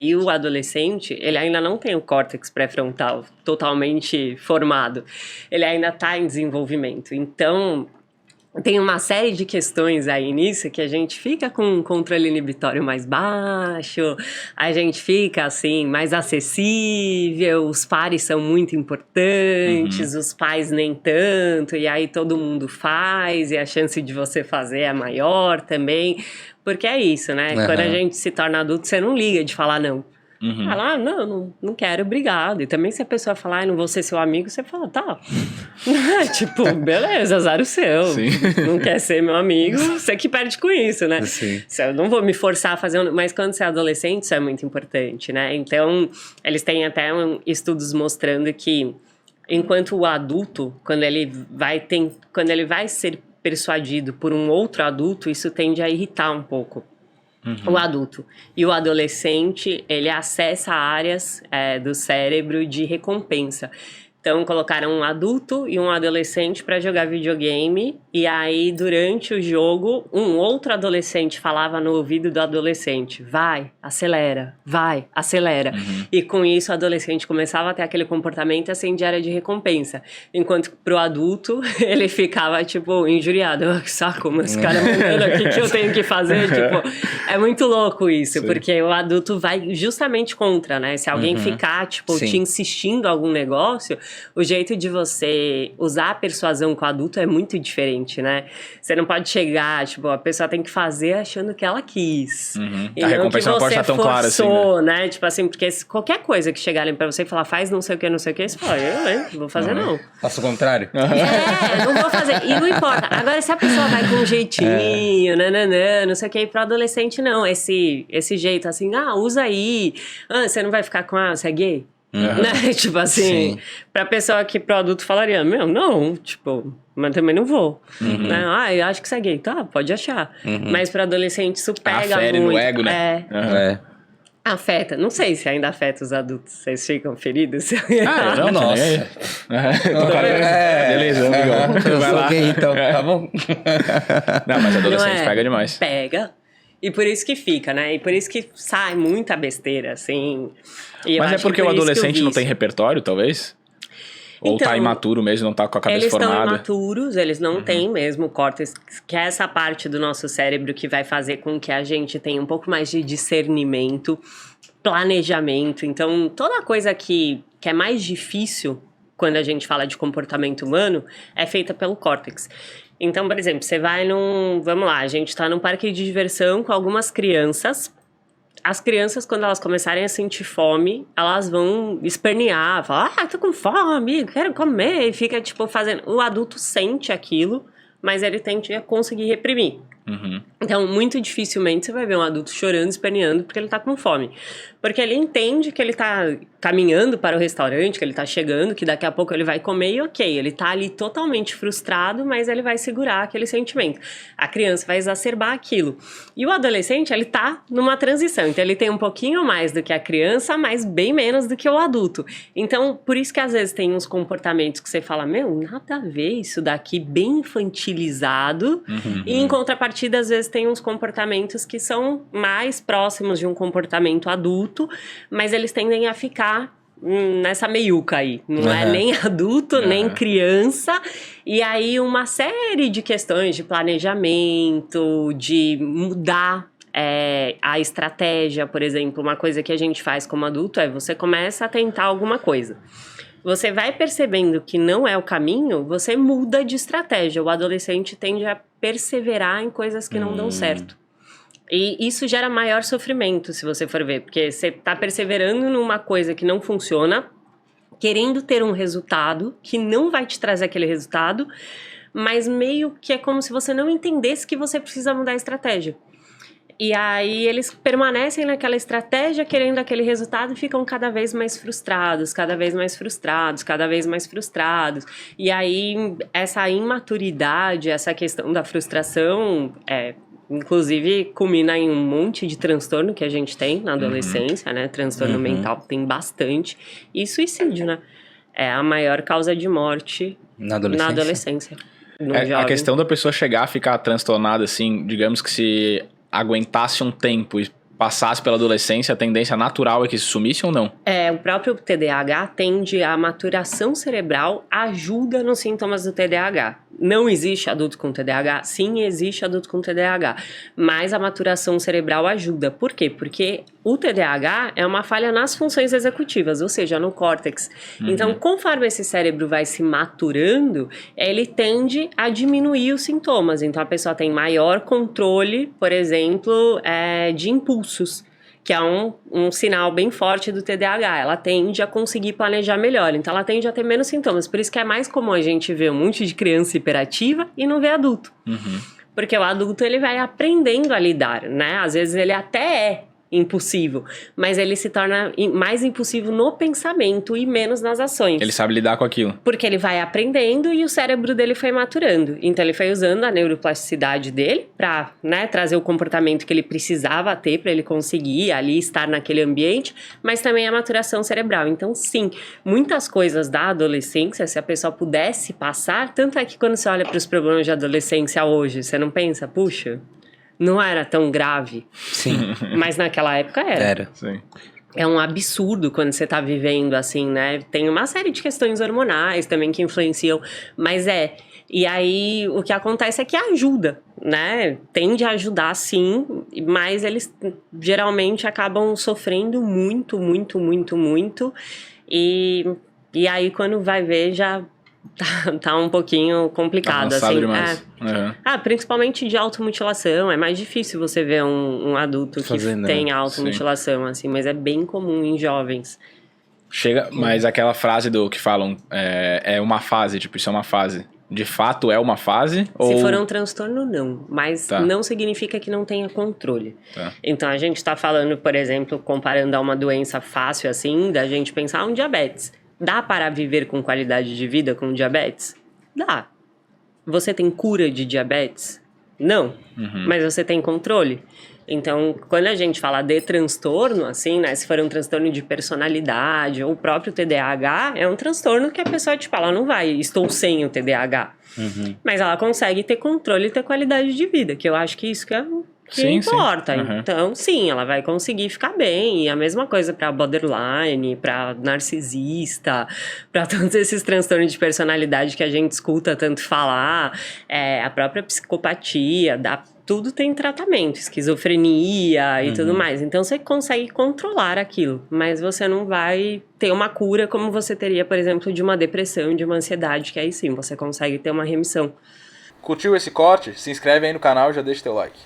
E o adolescente, ele ainda não tem o córtex pré-frontal totalmente formado. Ele ainda está em desenvolvimento. Então, tem uma série de questões aí nisso que a gente fica com um controle inibitório mais baixo, a gente fica, assim, mais acessível, os pares são muito importantes, os pais nem tanto, e aí todo mundo faz, e a chance de você fazer é maior também. Porque é isso, né? Quando a gente se torna adulto, você não liga de falar não. Fala, não quero, obrigado. E também se a pessoa falar, não vou ser seu amigo, você fala, tá. Tipo, beleza, azar o seu. Sim. Não quer ser meu amigo, você que perde com isso, né? Sim. Eu não vou me forçar a fazer mas quando você é adolescente, isso é muito importante, né? Então, eles têm até estudos mostrando que enquanto o adulto, quando ele vai ser persuadido por um outro adulto, isso tende a irritar um pouco o adulto. E o adolescente, ele acessa áreas do cérebro de recompensa. Então, colocaram um adulto e um adolescente para jogar videogame, e aí, durante o jogo, um outro adolescente falava no ouvido do adolescente, vai, acelera. E com isso, o adolescente começava a ter aquele comportamento assim de área de recompensa. Enquanto pro adulto, ele ficava, tipo, injuriado. Que saco, mas esse cara mandando aqui, o que eu tenho que fazer? Tipo, é muito louco isso, porque o adulto vai justamente contra, né? Se alguém ficar, tipo, te insistindo em algum negócio, o jeito de você usar a persuasão com o adulto é muito diferente, né? Você não pode chegar, tipo, a pessoa tem que fazer achando que ela quis. E a não recompensa que não pode você estar tão clara assim, né? Tipo assim, porque qualquer coisa que chegarem pra você e falar, faz não sei o que, você fala, eu vou fazer não. Faça o contrário. Não vou fazer. E não importa. Agora, se a pessoa vai com um jeitinho, não sei o que, pro adolescente não. Esse jeito assim, usa aí. Você não vai ficar com, você é gay? Né? Tipo assim, pra pessoa que pro adulto falaria, não, tipo, mas também não vou. Né? Eu acho que você é gay, tá, pode achar. Mas pro adolescente isso pega Afere muito. no ego, né? Afeta, não sei se ainda afeta os adultos, vocês ficam feridos? Não, nossa. Beleza, amigão. Eu sou gay, então, tá bom? Não, mas adolescente pega demais. Pega. E por isso que fica, né? E por isso que sai muita besteira, assim. Mas é porque o adolescente não tem repertório, talvez? Ou então, tá imaturo mesmo, não tá com a cabeça formada? Eles estão imaturos, eles não têm mesmo o córtex, que é essa parte do nosso cérebro que vai fazer com que a gente tenha um pouco mais de discernimento, planejamento. Então, toda coisa que é mais difícil quando a gente fala de comportamento humano é feita pelo córtex. Então, por exemplo, você vai vamos lá, a gente tá num parque de diversão com algumas crianças. As crianças, quando elas começarem a sentir fome, elas vão espernear, falar, tô com fome, quero comer, e fica, tipo, fazendo... O adulto sente aquilo, mas ele tende a conseguir reprimir. Então, muito dificilmente você vai ver um adulto chorando, esperneando, porque ele tá com fome. Porque ele entende que ele tá caminhando para o restaurante, que ele tá chegando, que daqui a pouco ele vai comer e ok, ele tá ali totalmente frustrado, mas ele vai segurar aquele sentimento. A criança vai exacerbar aquilo. E o adolescente, ele tá numa transição, então ele tem um pouquinho mais do que a criança, mas bem menos do que o adulto. Então, por isso que às vezes tem uns comportamentos que você fala, nada a ver isso daqui, bem infantilizado, e em contrapartida, às vezes tem uns comportamentos que são mais próximos de um comportamento adulto, mas eles tendem a ficar nessa meiuca aí, não é nem adulto, nem criança, e aí uma série de questões de planejamento, de mudar a estratégia, por exemplo, uma coisa que a gente faz como adulto você começa a tentar alguma coisa. Você vai percebendo que não é o caminho, você muda de estratégia. O adolescente tende a perseverar em coisas que não dão certo. E isso gera maior sofrimento, se você for ver. Porque você está perseverando numa coisa que não funciona, querendo ter um resultado que não vai te trazer aquele resultado, mas meio que é como se você não entendesse que você precisa mudar a estratégia. E aí eles permanecem naquela estratégia, querendo aquele resultado, e ficam cada vez mais frustrados, cada vez mais frustrados, cada vez mais frustrados. E aí essa imaturidade, essa questão da frustração, inclusive culmina em um monte de transtorno que a gente tem na adolescência, né? Transtorno mental tem bastante. E suicídio, né? É a maior causa de morte na adolescência. A questão da pessoa chegar a ficar transtornada, assim, digamos que se aguentasse um tempo e passasse pela adolescência, a tendência natural é que se sumisse ou não? O próprio TDAH tende a maturação cerebral ajuda nos sintomas do TDAH. Não existe adulto com TDAH? Sim, existe adulto com TDAH. Mas a maturação cerebral ajuda. Por quê? Porque o TDAH é uma falha nas funções executivas, ou seja, no córtex. Então, conforme esse cérebro vai se maturando, ele tende a diminuir os sintomas. Então, a pessoa tem maior controle, por exemplo, de impulsos, que é um sinal bem forte do TDAH. Ela tende a conseguir planejar melhor, então ela tende a ter menos sintomas. Por isso que é mais comum a gente ver um monte de criança hiperativa e não ver adulto. Porque o adulto, ele vai aprendendo a lidar, né? Às vezes ele até é impulsivo, mas ele se torna mais impulsivo no pensamento e menos nas ações. Ele sabe lidar com aquilo. Porque ele vai aprendendo e o cérebro dele foi maturando. Então ele foi usando a neuroplasticidade dele para, né, trazer o comportamento que ele precisava ter para ele conseguir ali estar naquele ambiente, mas também a maturação cerebral. Então sim, muitas coisas da adolescência, se a pessoa pudesse passar, tanto é que quando você olha para os problemas de adolescência hoje, você não pensa, puxa, não era tão grave. Sim. Mas naquela época era. Era. Sim. É um absurdo quando você tá vivendo assim, né? Tem uma série de questões hormonais também que influenciam, mas E aí, o que acontece é que ajuda, né? Tende a ajudar, sim, mas eles geralmente acabam sofrendo muito, muito, muito, muito. E aí, quando vai ver, já tá um pouquinho complicado, avançado assim. demais. Principalmente de automutilação. É mais difícil você ver um adulto que tem automutilação, assim, mas é bem comum em jovens. Mas aquela frase do que falam, é uma fase, tipo, isso é uma fase. De fato é uma fase? Se for um transtorno, não. Mas não significa que não tenha controle. Então, a gente tá falando, por exemplo, comparando a uma doença fácil, assim, da gente pensar um diabetes. Dá para viver com qualidade de vida com diabetes? Dá. Você tem cura de diabetes? Não. Mas você tem controle? Então, quando a gente fala de transtorno, assim, né? Se for um transtorno de personalidade ou o próprio TDAH, é um transtorno que a pessoa, tipo, ela não vai, estou sem o TDAH. Mas ela consegue ter controle e ter qualidade de vida, que eu acho que isso que é o que importa. Então, sim, ela vai conseguir ficar bem. E a mesma coisa para borderline, para narcisista, para todos esses transtornos de personalidade que a gente escuta tanto falar, a própria psicopatia, tudo tem tratamento, esquizofrenia e tudo mais. Então, você consegue controlar aquilo, mas você não vai ter uma cura como você teria, por exemplo, de uma depressão, de uma ansiedade, que aí sim, você consegue ter uma remissão. Curtiu esse corte? Se inscreve aí no canal e já deixa teu like.